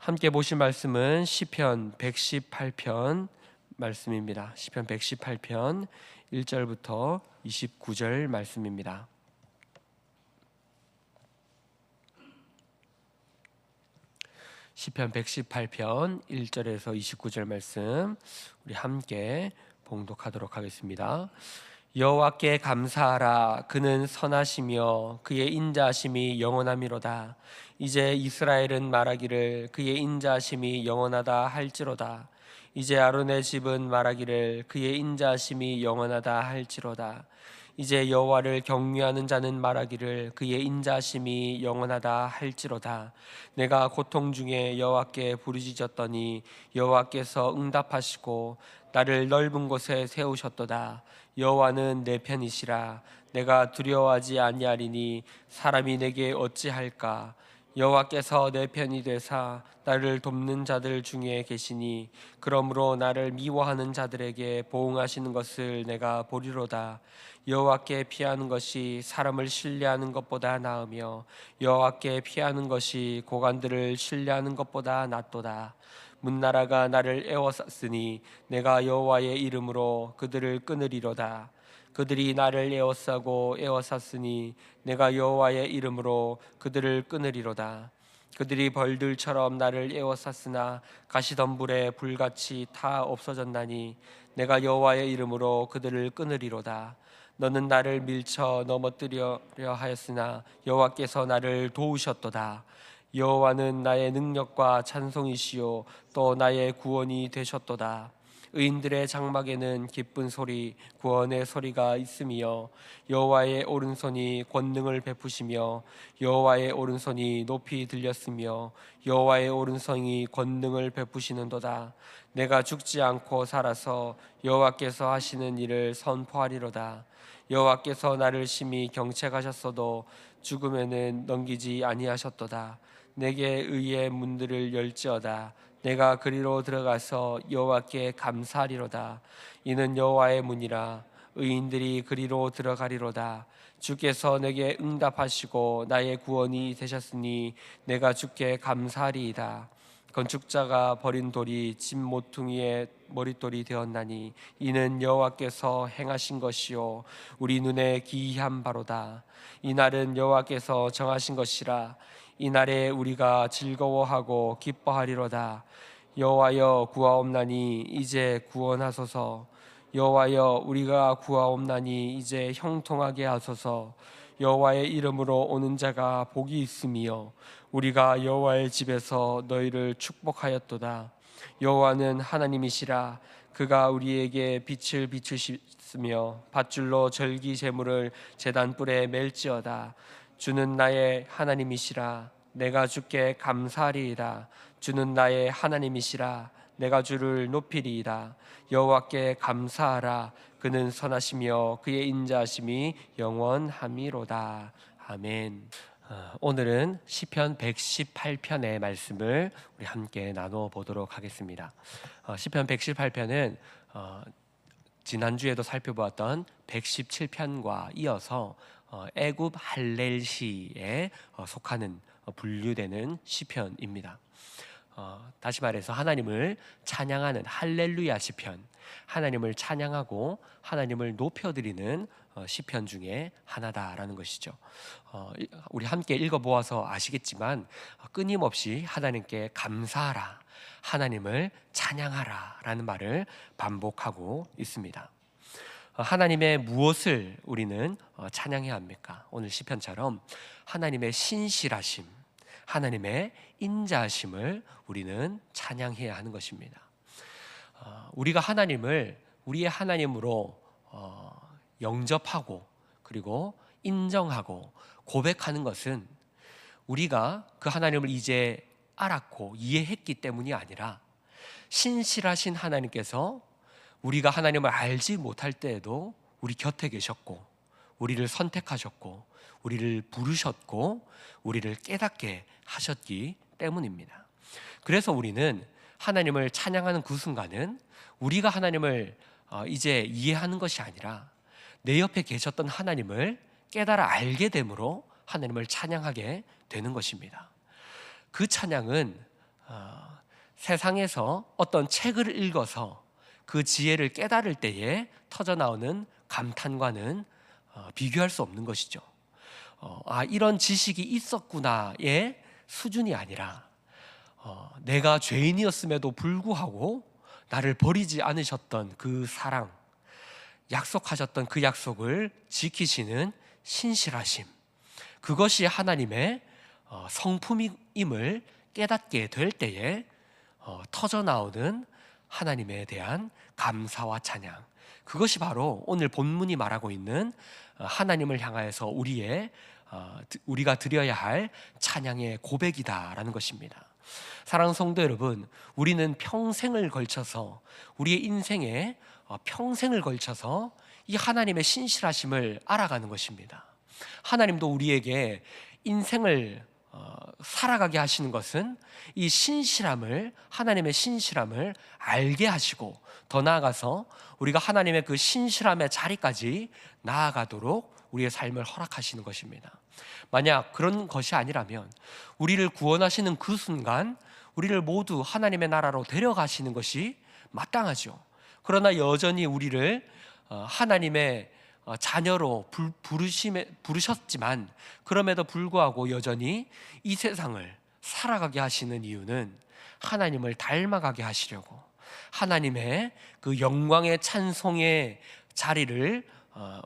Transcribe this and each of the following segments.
함께 보실 말씀은 시편 118편 말씀입니다. 시편 118편 1절부터 29절 말씀입니다. 시편 118편 1절에서 29절 말씀 우리 함께 봉독하도록 하겠습니다. 여호와께 감사하라. 그는 선하시며 그의 인자하심이 영원하미로다. 이제 이스라엘은 말하기를 그의 인자하심이 영원하다 할지로다. 이제 아론의 집은 말하기를 그의 인자하심이 영원하다 할지로다. 이제 여호와를 경외하는 자는 말하기를 그의 인자하심이 영원하다 할지로다. 내가 고통 중에 여호와께 부르짖었더니 여호와께서 응답하시고 나를 넓은 곳에 세우셨도다. 여호와는 내 편이시라. 내가 두려워하지 아니하리니 사람이 내게 어찌할까. 여호와께서 내 편이 되사 나를 돕는 자들 중에 계시니 그러므로 나를 미워하는 자들에게 보응하시는 것을 내가 보리로다. 여호와께 피하는 것이 사람을 신뢰하는 것보다 나으며 여호와께 피하는 것이 고관들을 신뢰하는 것보다 낫도다. 문나라가 나를 에워쌌으니 내가 여호와의 이름으로 그들을 끊으리로다. 그들이 나를 에워쌌으니 내가 여호와의 이름으로 그들을 끊으리로다. 그들이 벌들처럼 나를 에워쌌으나 가시덤불에 불같이 타 없어졌나니 내가 여호와의 이름으로 그들을 끊으리로다. 너는 나를 밀쳐 넘어뜨리려 하였으나 여호와께서 나를 도우셨도다. 여호와는 나의 능력과 찬송이시요 또 나의 구원이 되셨도다. 의인들의 장막에는 기쁜 소리, 구원의 소리가 있으며 여호와의 오른손이 권능을 베푸시며 여호와의 오른손이 높이 들렸으며 여호와의 오른손이 권능을 베푸시는도다. 내가 죽지 않고 살아서 여호와께서 하시는 일을 선포하리로다. 여호와께서 나를 심히 경책하셨어도 죽음에는 넘기지 아니하셨도다. 내게 의의 문들을 열지어다. 내가 그리로 들어가서 여호와께 감사하리로다. 이는 여호와의 문이라. 의인들이 그리로 들어가리로다. 주께서 내게 응답하시고 나의 구원이 되셨으니 내가 주께 감사하리이다. 건축자가 버린 돌이 집 모퉁이의 머릿돌이 되었나니 이는 여호와께서 행하신 것이요 우리 눈에 기이한 바로다. 이 날은 여호와께서 정하신 것이라. 이 날에 우리가 즐거워하고 기뻐하리로다. 여호와여 구하옵나니 이제 구원하소서. 여호와여 우리가 구하옵나니 이제 형통하게 하소서. 여호와의 이름으로 오는 자가 복이 있으며 우리가 여호와의 집에서 너희를 축복하였도다. 여호와는 하나님이시라. 그가 우리에게 빛을 비추시며 밧줄로 절기 제물을 제단불에 맬지어다. 주는 나의 하나님이시라. 내가 주께 감사하리이다. 주는 나의 하나님이시라. 내가 주를 높이리이다. 여호와께 감사하라. 그는 선하시며 그의 인자하심이 영원함이로다. 아멘. 오늘은 시편 118편의 말씀을 우리 함께 나누어 보도록 하겠습니다. 시편 118편은 지난주에도 살펴보았던 117편과 이어서 애굽 할렐시에 속하는 분류되는 시편입니다. 다시 말해서 하나님을 찬양하는 할렐루야 시편, 하나님을 찬양하고 하나님을 높여드리는 시편 중에 하나다라는 것이죠. 우리 함께 읽어보아서 아시겠지만 끊임없이 하나님께 감사하라, 하나님을 찬양하라 라는 말을 반복하고 있습니다. 하나님의 무엇을 우리는 찬양해야 합니까? 오늘 시편처럼 하나님의 신실하심, 하나님의 인자하심을 우리는 찬양해야 하는 것입니다. 우리가 하나님을 우리의 하나님으로 영접하고 그리고 인정하고 고백하는 것은 우리가 그 하나님을 이제 알았고 이해했기 때문이 아니라 신실하신 하나님께서 우리가 하나님을 알지 못할 때에도 우리 곁에 계셨고 우리를 선택하셨고 우리를 부르셨고 우리를 깨닫게 하셨기 때문입니다. 그래서 우리는 하나님을 찬양하는 그 순간은 우리가 하나님을 이제 이해하는 것이 아니라 내 옆에 계셨던 하나님을 깨달아 알게 됨으로 하나님을 찬양하게 되는 것입니다. 그 찬양은 세상에서 어떤 책을 읽어서 그 지혜를 깨달을 때에 터져나오는 감탄과는 비교할 수 없는 것이죠. 이런 지식이 있었구나의 수준이 아니라 내가 죄인이었음에도 불구하고 나를 버리지 않으셨던 그 사랑, 약속하셨던 그 약속을 지키시는 신실하심, 그것이 하나님의 성품임을 깨닫게 될 때에 터져나오는 하나님에 대한 감사와 찬양, 그것이 바로 오늘 본문이 말하고 있는 하나님을 향하여서 우리가 드려야 할 찬양의 고백이다라는 것입니다. 사랑하는 성도 여러분, 우리는 평생을 걸쳐서, 우리의 인생에 평생을 걸쳐서 이 하나님의 신실하심을 알아가는 것입니다. 하나님도 우리에게 인생을 살아가게 하시는 것은 이 신실함을, 하나님의 신실함을 알게 하시고, 더 나아가서 우리가 하나님의 그 신실함의 자리까지 나아가도록 우리의 삶을 허락하시는 것입니다. 만약 그런 것이 아니라면 우리를 구원하시는 그 순간 우리를 모두 하나님의 나라로 데려가시는 것이 마땅하죠. 그러나 여전히 우리를 하나님의 자녀로 부르셨지만, 그럼에도 불구하고 여전히 이 세상을 살아가게 하시는 이유는 하나님을 닮아가게 하시려고, 하나님의 그 영광의 찬송의 자리를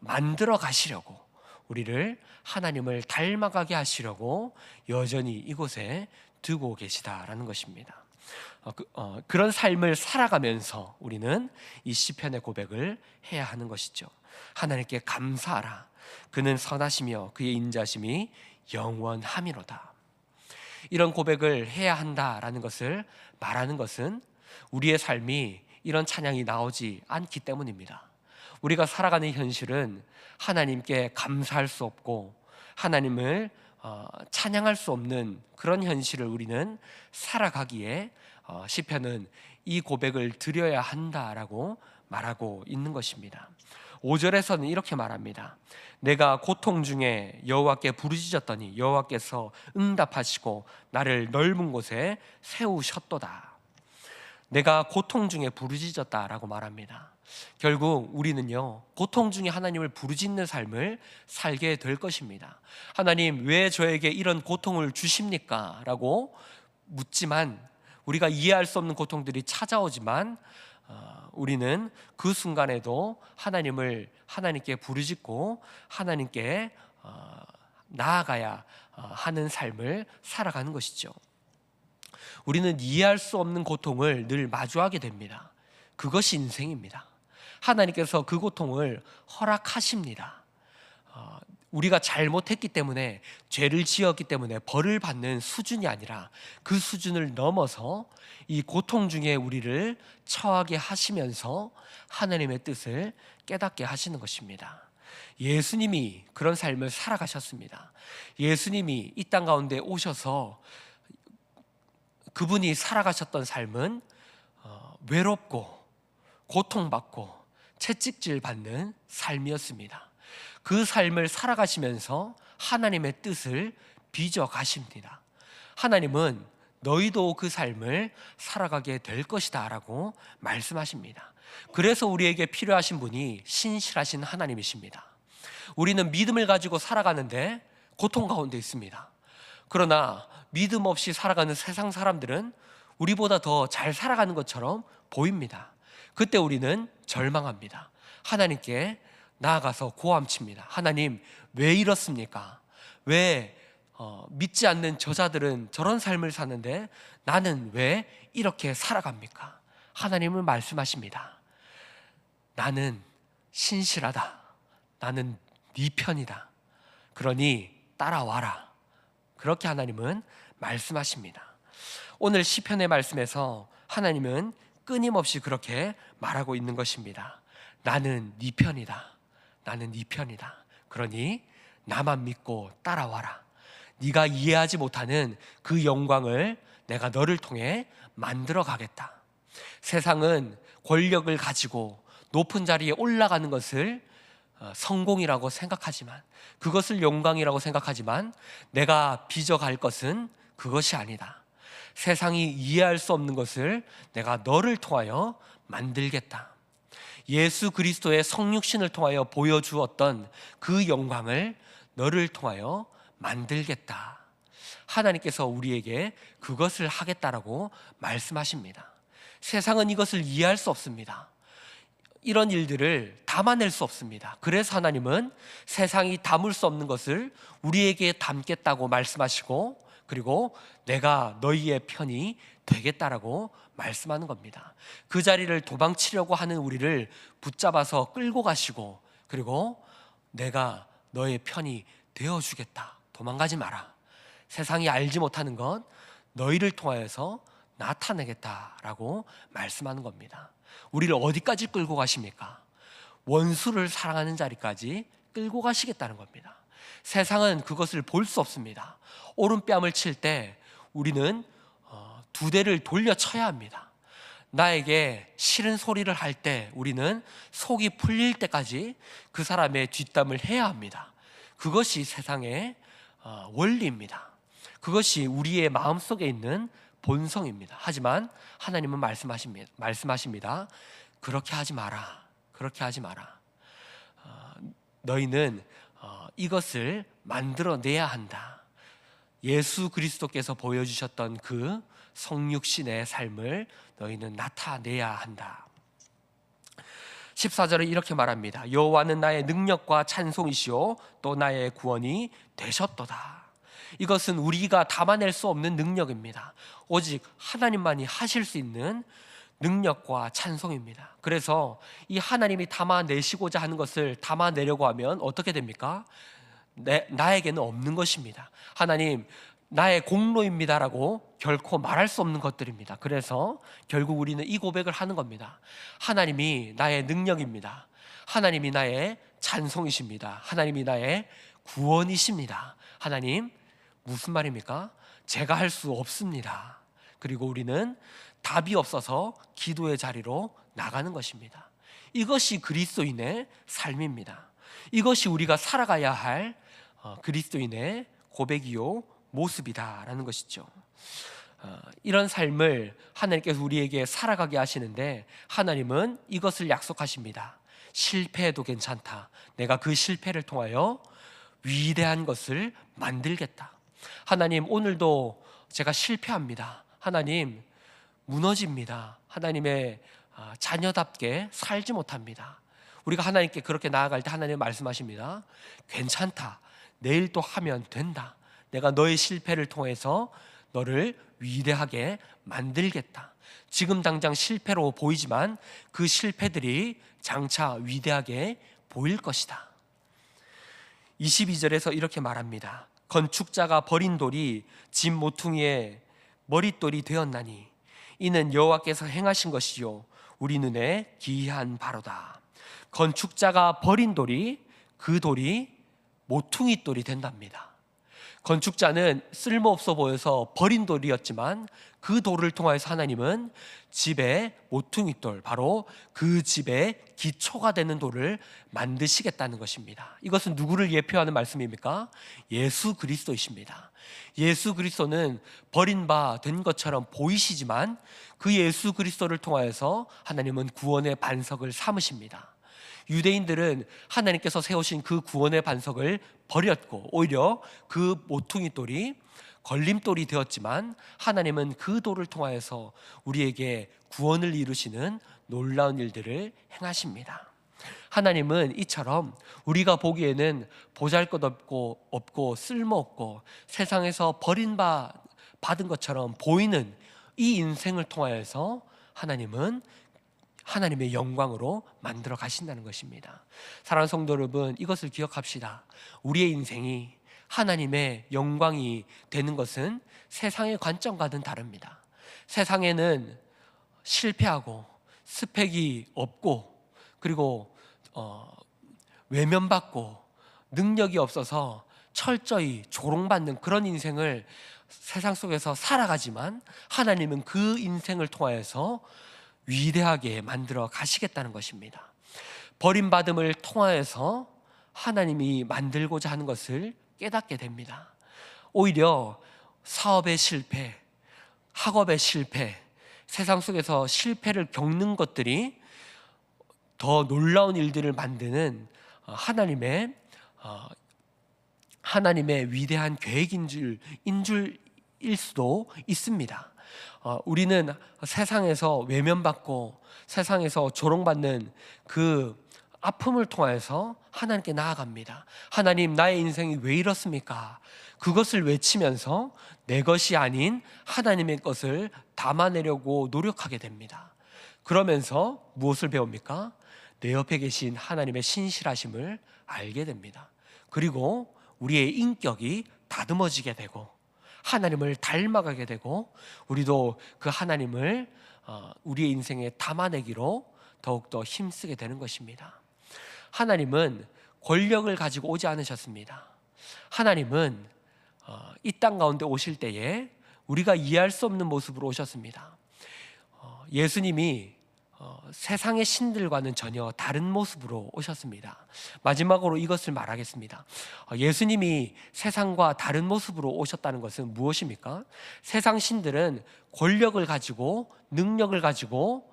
만들어 가시려고, 우리를 하나님을 닮아가게 하시려고 여전히 이곳에 두고 계시다라는 것입니다. 그런 삶을 살아가면서 우리는 이 시편의 고백을 해야 하는 것이죠. 하나님께 감사하라. 그는 선하시며 그의 인자심이 영원함이로다. 이런 고백을 해야 한다라는 것을 말하는 것은 우리의 삶이 이런 찬양이 나오지 않기 때문입니다. 우리가 살아가는 현실은 하나님께 감사할 수 없고 하나님을 찬양할 수 없는 그런 현실을 우리는 살아가기에 시편은 이 고백을 드려야 한다라고 말하고 있는 것입니다. 5절에서는 이렇게 말합니다. 내가 고통 중에 여호와께 부르짖었더니 여호와께서 응답하시고 나를 넓은 곳에 세우셨도다. 내가 고통 중에 부르짖었다라고 말합니다. 결국 우리는요, 고통 중에 하나님을 부르짖는 삶을 살게 될 것입니다. 하나님, 왜 저에게 이런 고통을 주십니까? 라고 묻지만, 우리가 이해할 수 없는 고통들이 찾아오지만 우리는 그 순간에도 하나님께 부르짖고 하나님께 나아가야 하는 삶을 살아가는 것이죠. 우리는 이해할 수 없는 고통을 늘 마주하게 됩니다. 그것이 인생입니다. 하나님께서 그 고통을 허락하십니다. 우리가 잘못했기 때문에, 죄를 지었기 때문에 벌을 받는 수준이 아니라 그 수준을 넘어서 이 고통 중에 우리를 처하게 하시면서 하나님의 뜻을 깨닫게 하시는 것입니다. 예수님이 그런 삶을 살아가셨습니다. 예수님이 이 땅 가운데 오셔서 그분이 살아가셨던 삶은 외롭고 고통받고 채찍질 받는 삶이었습니다. 그 삶을 살아가시면서 하나님의 뜻을 빚어 가십니다. 하나님은 너희도 그 삶을 살아가게 될 것이다 라고 말씀하십니다. 그래서 우리에게 필요하신 분이 신실하신 하나님이십니다. 우리는 믿음을 가지고 살아가는데 고통 가운데 있습니다. 그러나 믿음 없이 살아가는 세상 사람들은 우리보다 더 잘 살아가는 것처럼 보입니다. 그때 우리는 절망합니다. 하나님께 나아가서 고함칩니다. 하나님, 왜 이렇습니까? 왜 믿지 않는 저자들은 저런 삶을 사는데 나는 왜 이렇게 살아갑니까? 하나님은 말씀하십니다. 나는 신실하다. 나는 네 편이다. 그러니 따라와라. 그렇게 하나님은 말씀하십니다. 오늘 시편의 말씀에서 하나님은 끊임없이 그렇게 말하고 있는 것입니다. 나는 네 편이다. 나는 네 편이다. 그러니 나만 믿고 따라와라. 네가 이해하지 못하는 그 영광을 내가 너를 통해 만들어 가겠다. 세상은 권력을 가지고 높은 자리에 올라가는 것을 성공이라고 생각하지만, 그것을 영광이라고 생각하지만, 내가 빚어갈 것은 그것이 아니다. 세상이 이해할 수 없는 것을 내가 너를 통하여 만들겠다. 예수 그리스도의 성육신을 통하여 보여주었던 그 영광을 너를 통하여 만들겠다. 하나님께서 우리에게 그것을 하겠다라고 말씀하십니다. 세상은 이것을 이해할 수 없습니다. 이런 일들을 담아낼 수 없습니다. 그래서 하나님은 세상이 담을 수 없는 것을 우리에게 담겠다고 말씀하시고, 그리고 내가 너희의 편이 되겠다라고 말씀하는 겁니다. 그 자리를 도망치려고 하는 우리를 붙잡아서 끌고 가시고, 그리고 내가 너의 편이 되어주겠다. 도망가지 마라. 세상이 알지 못하는 것 너희를 통하여서 나타내겠다라고 말씀하는 겁니다. 우리를 어디까지 끌고 가십니까? 원수를 사랑하는 자리까지 끌고 가시겠다는 겁니다. 세상은 그것을 볼 수 없습니다. 오른뺨을 칠 때 우리는 두 대를 돌려 쳐야 합니다. 나에게 싫은 소리를 할 때 우리는 속이 풀릴 때까지 그 사람의 뒷담을 해야 합니다. 그것이 세상의 원리입니다. 그것이 우리의 마음속에 있는 본성입니다. 하지만 하나님은 말씀하십니다. 그렇게 하지 마라. 그렇게 하지 마라. 너희는 이것을 만들어내야 한다. 예수 그리스도께서 보여주셨던 그 성육신의 삶을 너희는 나타내야 한다. 14절에 이렇게 말합니다. 여호와는 나의 능력과 찬송이시오 또 나의 구원이 되셨도다. 이것은 우리가 담아낼 수 없는 능력입니다. 오직 하나님만이 하실 수 있는 능력과 찬송입니다. 그래서 이 하나님이 담아내시고자 하는 것을 담아내려고 하면 어떻게 됩니까? 나에게는 없는 것입니다. 하나님, 나의 공로입니다라고 결코 말할 수 없는 것들입니다. 그래서 결국 우리는 이 고백을 하는 겁니다. 하나님이 나의 능력입니다. 하나님이 나의 찬송이십니다. 하나님이 나의 구원이십니다. 하나님, 무슨 말입니까? 제가 할 수 없습니다. 그리고 우리는 답이 없어서 기도의 자리로 나가는 것입니다. 이것이 그리스도인의 삶입니다. 이것이 우리가 살아가야 할 그리스도인의 고백이요 모습이다라는 것이죠. 이런 삶을 하나님께서 우리에게 살아가게 하시는데 하나님은 이것을 약속하십니다. 실패해도 괜찮다. 내가 그 실패를 통하여 위대한 것을 만들겠다. 하나님, 오늘도 제가 실패합니다. 하나님, 무너집니다. 하나님의 자녀답게 살지 못합니다. 우리가 하나님께 그렇게 나아갈 때 하나님 말씀하십니다. 괜찮다. 내일 또 하면 된다. 내가 너의 실패를 통해서 너를 위대하게 만들겠다. 지금 당장 실패로 보이지만 그 실패들이 장차 위대하게 보일 것이다. 22절에서 이렇게 말합니다. 건축자가 버린 돌이 집 모퉁이의 머릿돌이 되었나니 이는 여호와께서 행하신 것이요 우리 눈에 기이한 바로다. 건축자가 버린 돌이 그 돌이 모퉁이 돌이 된답니다. 건축자는 쓸모없어 보여서 버린 돌이었지만 그 돌을 통하여서 하나님은 집의 모퉁이 돌, 바로 그 집의 기초가 되는 돌을 만드시겠다는 것입니다. 이것은 누구를 예표하는 말씀입니까? 예수 그리스도이십니다. 예수 그리스도는 버린 바 된 것처럼 보이시지만 그 예수 그리스도를 통하여서 하나님은 구원의 반석을 삼으십니다. 유대인들은 하나님께서 세우신 그 구원의 반석을 버렸고 오히려 그 모퉁이 돌이 걸림돌이 되었지만 하나님은 그 돌을 통하여서 우리에게 구원을 이루시는 놀라운 일들을 행하십니다. 하나님은 이처럼 우리가 보기에는 보잘것없고 쓸모없고 세상에서 받은 것처럼 보이는 이 인생을 통하여서 하나님은 하나님의 영광으로 만들어 가신다는 것입니다. 사랑하는 성도 여러분, 이것을 기억합시다. 우리의 인생이 하나님의 영광이 되는 것은 세상의 관점과는 다릅니다. 세상에는 실패하고 스펙이 없고 그리고 외면받고 능력이 없어서 철저히 조롱받는 그런 인생을 세상 속에서 살아가지만 하나님은 그 인생을 통하여서 위대하게 만들어 가시겠다는 것입니다. 버림받음을 통하여서 하나님이 만들고자 하는 것을 깨닫게 됩니다. 오히려 사업의 실패, 학업의 실패, 세상 속에서 실패를 겪는 것들이 더 놀라운 일들을 만드는 하나님의 위대한 계획인 줄일 수도 있습니다. 우리는 세상에서 외면받고 세상에서 조롱받는 그 아픔을 통해서 하나님께 나아갑니다. 하나님, 나의 인생이 왜 이렇습니까? 그것을 외치면서 내 것이 아닌 하나님의 것을 담아내려고 노력하게 됩니다. 그러면서 무엇을 배웁니까? 내 옆에 계신 하나님의 신실하심을 알게 됩니다. 그리고 우리의 인격이 다듬어지게 되고 하나님을 닮아가게 되고 우리도 그 하나님을 우리의 인생에 담아내기로 더욱더 힘쓰게 되는 것입니다. 하나님은 권력을 가지고 오지 않으셨습니다. 하나님은 이 땅 가운데 오실 때에 우리가 이해할 수 없는 모습으로 오셨습니다. 예수님이 세상의 신들과는 전혀 다른 모습으로 오셨습니다. 마지막으로 이것을 말하겠습니다. 예수님이 세상과 다른 모습으로 오셨다는 것은 무엇입니까? 세상 신들은 권력을 가지고 능력을 가지고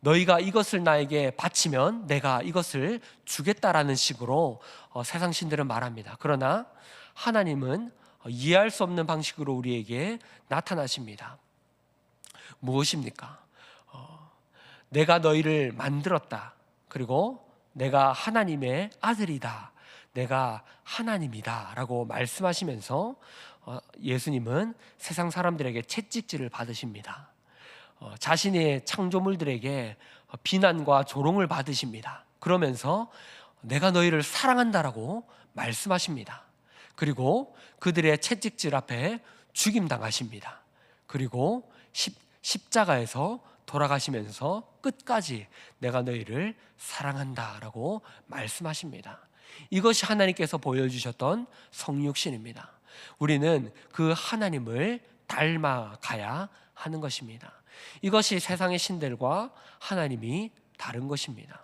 너희가 이것을 나에게 바치면 내가 이것을 주겠다라는 식으로 세상 신들은 말합니다. 그러나 하나님은 이해할 수 없는 방식으로 우리에게 나타나십니다. 무엇입니까? 내가 너희를 만들었다. 그리고 내가 하나님의 아들이다. 내가 하나님이다 라고 말씀하시면서 예수님은 세상 사람들에게 채찍질을 받으십니다. 자신의 창조물들에게 비난과 조롱을 받으십니다. 그러면서 내가 너희를 사랑한다라고 말씀하십니다. 그리고 그들의 채찍질 앞에 죽임당하십니다. 그리고 십자가에서 돌아가시면서 끝까지 내가 너희를 사랑한다라고 말씀하십니다. 이것이 하나님께서 보여주셨던 성육신입니다. 우리는 그 하나님을 닮아가야 하는 것입니다. 이것이 세상의 신들과 하나님이 다른 것입니다.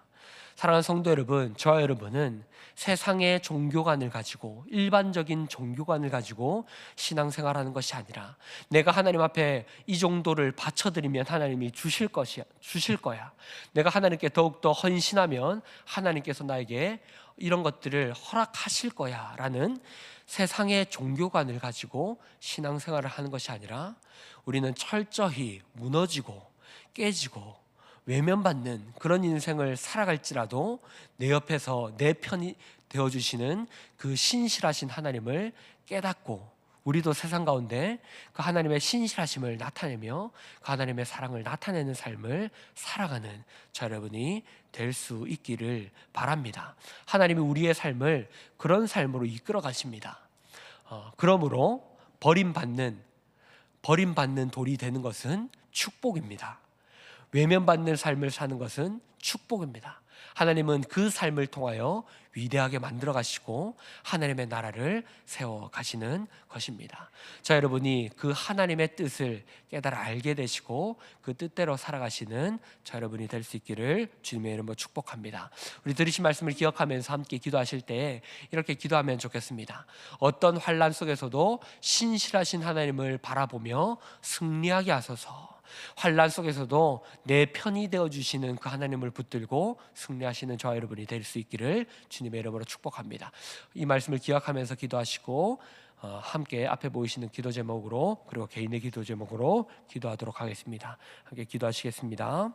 사랑하는 성도 여러분, 저와 여러분은 세상의 종교관을 가지고 일반적인 종교관을 가지고 신앙생활하는 것이 아니라 내가 하나님 앞에 이 정도를 바쳐드리면 하나님이 주실 거야. 내가 하나님께 더욱더 헌신하면 하나님께서 나에게 이런 것들을 허락하실 거야 라는 세상의 종교관을 가지고 신앙생활을 하는 것이 아니라 우리는 철저히 무너지고 깨지고 외면받는 그런 인생을 살아갈지라도 내 옆에서 내 편이 되어주시는 그 신실하신 하나님을 깨닫고 우리도 세상 가운데 그 하나님의 신실하심을 나타내며 그 하나님의 사랑을 나타내는 삶을 살아가는 저 여러분이 될 수 있기를 바랍니다. 하나님이 우리의 삶을 그런 삶으로 이끌어 가십니다. 그러므로 버림받는 돌이 되는 것은 축복입니다. 외면받는 삶을 사는 것은 축복입니다. 하나님은 그 삶을 통하여 위대하게 만들어 가시고 하나님의 나라를 세워 가시는 것입니다. 자, 여러분이 그 하나님의 뜻을 깨달아 알게 되시고 그 뜻대로 살아가시는 자, 여러분이 될 수 있기를 주님의 이름으로 축복합니다. 우리 들으신 말씀을 기억하면서 함께 기도하실 때 이렇게 기도하면 좋겠습니다. 어떤 환난 속에서도 신실하신 하나님을 바라보며 승리하게 하소서. 환난 속에서도 내 편이 되어주시는 그 하나님을 붙들고 승리하시는 저와 여러분이 될 수 있기를 주님의 이름으로 축복합니다. 이 말씀을 기억하면서 기도하시고 함께 앞에 보이시는 기도 제목으로 그리고 개인의 기도 제목으로 기도하도록 하겠습니다. 함께 기도하시겠습니다.